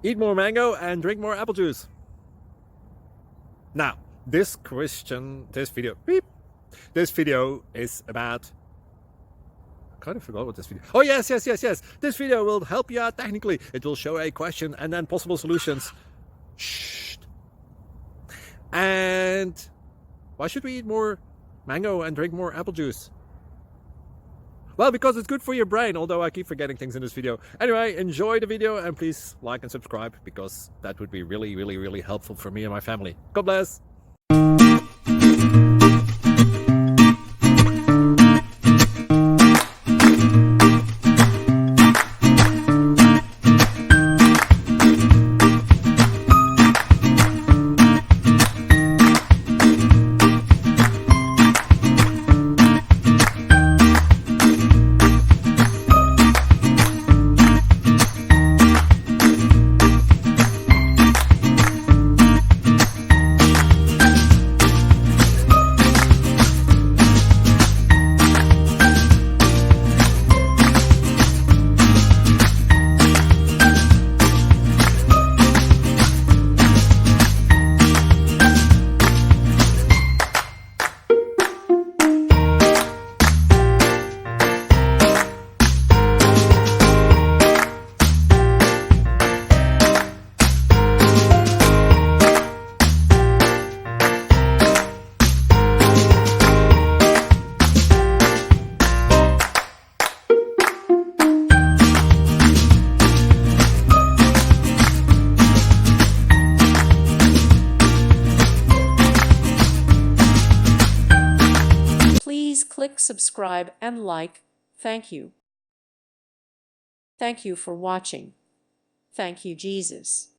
Eat more mango and drink more apple juice. Now, this video is about... I kind of forgot what this video... Oh, yes. This video will help you out technically. It will show a question and then possible solutions. Shh. And why should we eat more mango and drink more apple juice? Well, because it's good for your brain, although I keep forgetting things in this video. Anyway, enjoy the video and please like and subscribe, because that would be really helpful for me and my family. God bless! Please click subscribe and like. Thank you. Thank you for watching. Thank you, Jesus.